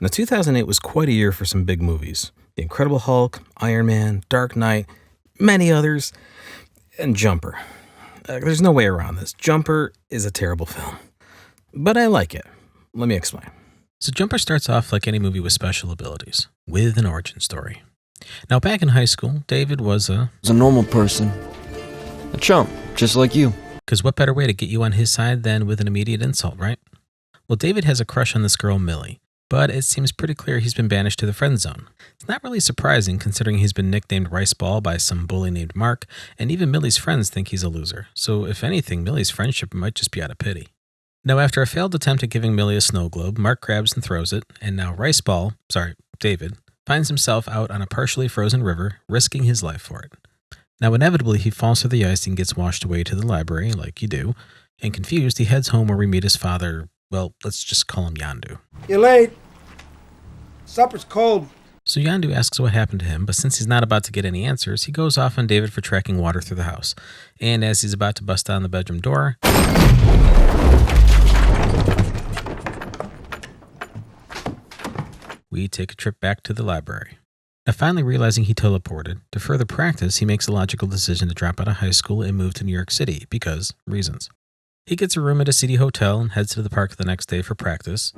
Now, 2008 was quite a year for some big movies. The Incredible Hulk, Iron Man, Dark Knight, many others, and Jumper. There's no way around this. Jumper is a terrible film. But I like it. Let me explain. So Jumper starts off like any movie with special abilities, with an origin story. Now, back in high school, David was a normal person. A chump, just like you. Because what better way to get you on his side than with an immediate insult, right? Well, David has a crush on this girl, Millie, but it seems pretty clear he's been banished to the friend zone. It's not really surprising considering he's been nicknamed Rice Ball by some bully named Mark, and even Millie's friends think he's a loser. So if anything, Millie's friendship might just be out of pity. Now, after a failed attempt at giving Millie a snow globe, Mark grabs and throws it, and now David, finds himself out on a partially frozen river, risking his life for it. Now, inevitably, he falls through the ice and gets washed away to the library, like you do, and confused, he heads home where we meet his father. Well, let's just call him Yandu. You're late. Supper's cold. So Yandu asks what happened to him, but since he's not about to get any answers, he goes off on David for tracking water through the house. And as he's about to bust down the bedroom door, we take a trip back to the library. Now, finally realizing he teleported, to further practice, he makes a logical decision to drop out of high school and move to New York City because reasons. He gets a room at a city hotel and heads to the park the next day for practice,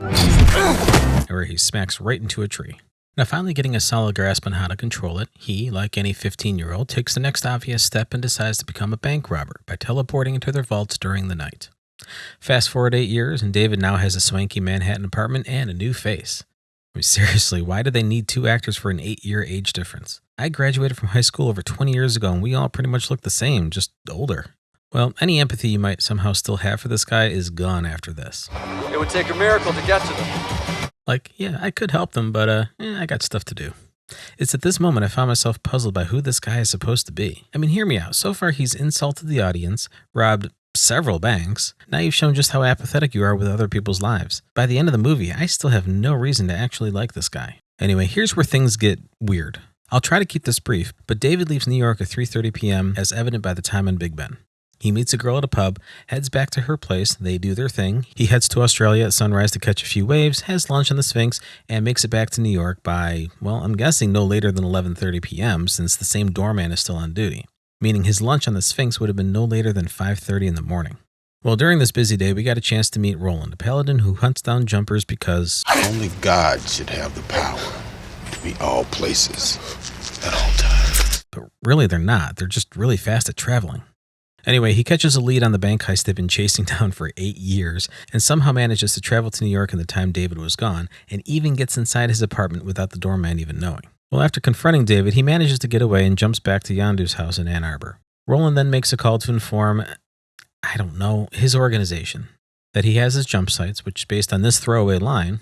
where he smacks right into a tree. Now, finally getting a solid grasp on how to control it, he, like any 15-year-old, takes the next obvious step and decides to become a bank robber by teleporting into their vaults during the night. Fast forward 8 years, and David now has a swanky Manhattan apartment and a new face. I mean, seriously, why did they need two actors for an 8-year age difference? I graduated from high school over 20 years ago, and we all pretty much look the same, just older. Well, any empathy you might somehow still have for this guy is gone after this. It would take a miracle to get to them. Like, yeah, I could help them, but I got stuff to do. It's at this moment I found myself puzzled by who this guy is supposed to be. I mean, hear me out. So far, he's insulted the audience, robbed several banks. Now you've shown just how apathetic you are with other people's lives. By the end of the movie, I still have no reason to actually like this guy. Anyway, here's where things get weird. I'll try to keep this brief, but David leaves New York at 3:30 p.m. as evident by the time on Big Ben. He meets a girl at a pub, heads back to her place, they do their thing. He heads to Australia at sunrise to catch a few waves, has lunch on the Sphinx, and makes it back to New York by, well, I'm guessing no later than 11:30 p.m. since the same doorman is still on duty, meaning his lunch on the Sphinx would have been no later than 5:30 in the morning. Well, during this busy day, we got a chance to meet Roland, a paladin who hunts down jumpers because only God should have the power to be all places at all times. But really they're not. They're just really fast at traveling. Anyway, he catches a lead on the bank heist they've been chasing down for 8 years and somehow manages to travel to New York in the time David was gone and even gets inside his apartment without the doorman even knowing. Well, after confronting David, he manages to get away and jumps back to Yandu's house in Ann Arbor. Roland then makes a call to inform, his organization, that he has his jump sites, which based on this throwaway line,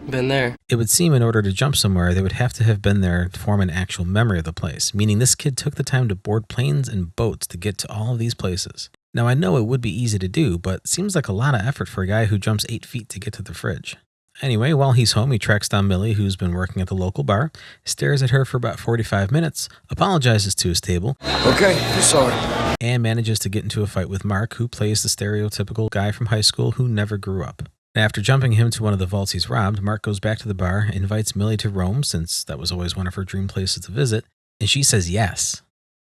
Been there. it would seem in order to jump somewhere, they would have to have been there to form an actual memory of the place, meaning this kid took the time to board planes and boats to get to all of these places. Now, I know it would be easy to do, but seems like a lot of effort for a guy who jumps 8 feet to get to the fridge. Anyway, while he's home, he tracks down Millie, who's been working at the local bar, stares at her for about 45 minutes, apologizes to his table, Okay, you're sorry. and manages to get into a fight with Mark, who plays the stereotypical guy from high school who never grew up. After jumping him to one of the vaults he's robbed, Mark goes back to the bar, invites Millie to Rome, since that was always one of her dream places to visit, and she says yes.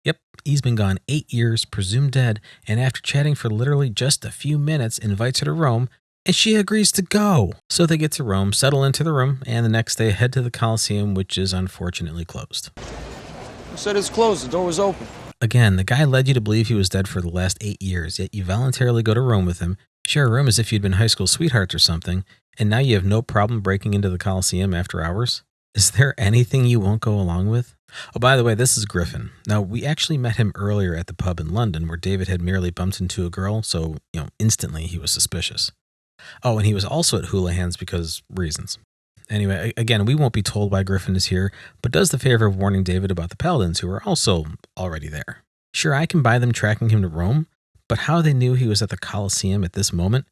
Yep, he's been gone 8 years, presumed dead, and after chatting for literally just a few minutes, invites her to Rome, and she agrees to go. So they get to Rome, settle into the room, and the next day head to the Colosseum, which is unfortunately closed. You said it's closed. The door was open. Again, the guy led you to believe he was dead for the last 8 years, yet you voluntarily go to Rome with him, share a room as if you'd been high school sweethearts or something, and now you have no problem breaking into the Colosseum after hours? Is there anything you won't go along with? Oh, by the way, this is Griffin. Now, we actually met him earlier at the pub in London where David had merely bumped into a girl, so, instantly he was suspicious. Oh, and he was also at Houlihan's because reasons. Anyway, again, we won't be told why Griffin is here, but does the favor of warning David about the Paladins who are also already there. Sure, I can buy them tracking him to Rome, but how they knew he was at the Colosseum at this moment?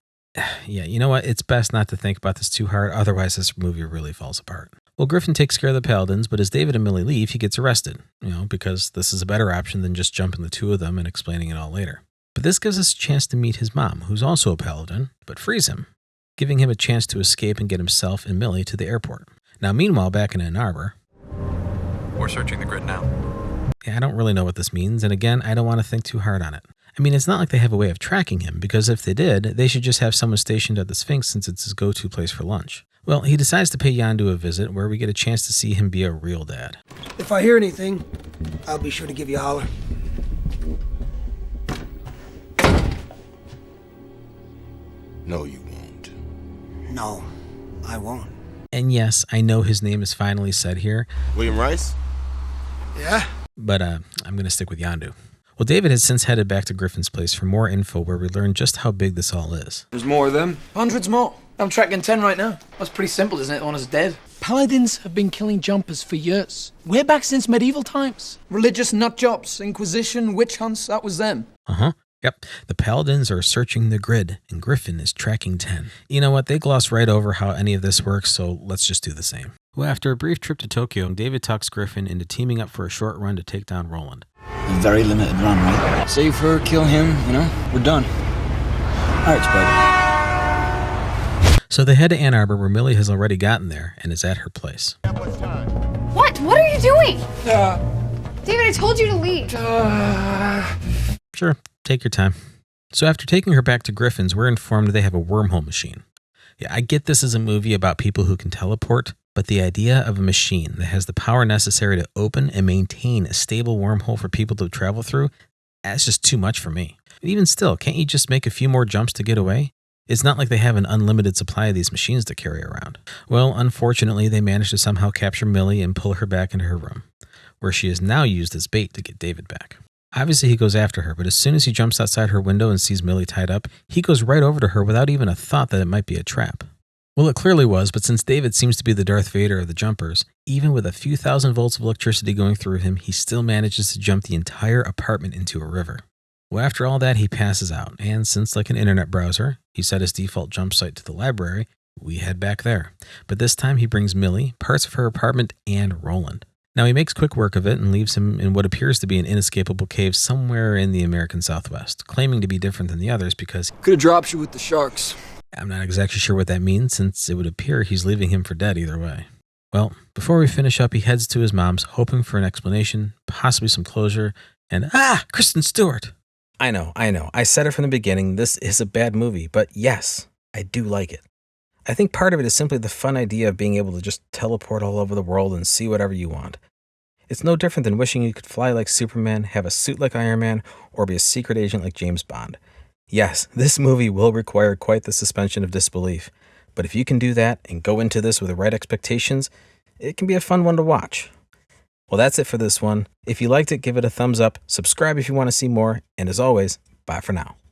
Yeah, you know what? It's best not to think about this too hard, otherwise this movie really falls apart. Well, Griffin takes care of the Paladins, but as David and Millie leave, he gets arrested, because this is a better option than just jumping the two of them and explaining it all later. But this gives us a chance to meet his mom, who's also a Paladin, but frees him. giving him a chance to escape and get himself and Millie to the airport. Now, meanwhile, back in Ann Arbor, We're searching the grid now. yeah, I don't really know what this means, and again, I don't want to think too hard on it. I mean, it's not like they have a way of tracking him, because if they did, they should just have someone stationed at the Sphinx since it's his go-to place for lunch. Well, he decides to pay Yondu a visit where we get a chance to see him be a real dad. If I hear anything, I'll be sure to give you a holler. No, you won't. No, I won't. And yes, I know his name is finally said here, William Rice? Yeah? but I'm going to stick with Yondu. Well, David has since headed back to Griffin's place for more info where we learn just how big this all is. There's more of them. Hundreds more. I'm tracking 10 right now. That's pretty simple, isn't it? The one is dead. Paladins have been killing jumpers for years. Way back since medieval times. Religious nut jobs, Inquisition, witch hunts, that was them. Yep. The Paladins are searching the grid, and Griffin is tracking 10. You know what? They gloss right over how any of this works, so let's just do the same. Well, after a brief trip to Tokyo, David talks Griffin into teaming up for a short run to take down Roland. A very limited run, right? Save her, kill him, we're done. All right, Spud. So they head to Ann Arbor, where Millie has already gotten there and is at her place. What? What are you doing? David, I told you to leave. Sure, take your time. So after taking her back to Griffin's, we're informed they have a wormhole machine. Yeah, I get this is a movie about people who can teleport, but the idea of a machine that has the power necessary to open and maintain a stable wormhole for people to travel through, that's just too much for me. And even still, can't you just make a few more jumps to get away? It's not like they have an unlimited supply of these machines to carry around. Well, unfortunately, they managed to somehow capture Millie and pull her back into her room, where she is now used as bait to get David back. Obviously, he goes after her, but as soon as he jumps outside her window and sees Millie tied up, he goes right over to her without even a thought that it might be a trap. Well, it clearly was, but since David seems to be the Darth Vader of the jumpers, even with a few thousand volts of electricity going through him, he still manages to jump the entire apartment into a river. Well, after all that, he passes out, and since like an internet browser, he set his default jump site to the library, we head back there. But this time he brings Millie, parts of her apartment, and Roland. Now he makes quick work of it and leaves him in what appears to be an inescapable cave somewhere in the American Southwest, claiming to be different than the others because Could have dropped you with the sharks. I'm not exactly sure what that means, since it would appear he's leaving him for dead either way. Well, before we finish up, he heads to his mom's, hoping for an explanation, possibly some closure, and Kristen Stewart! I know. I said it from the beginning, this is a bad movie, but yes, I do like it. I think part of it is simply the fun idea of being able to just teleport all over the world and see whatever you want. It's no different than wishing you could fly like Superman, have a suit like Iron Man, or be a secret agent like James Bond. Yes, this movie will require quite the suspension of disbelief, but if you can do that and go into this with the right expectations, it can be a fun one to watch. Well, that's it for this one. If you liked it, give it a thumbs up, subscribe if you want to see more, and as always, bye for now.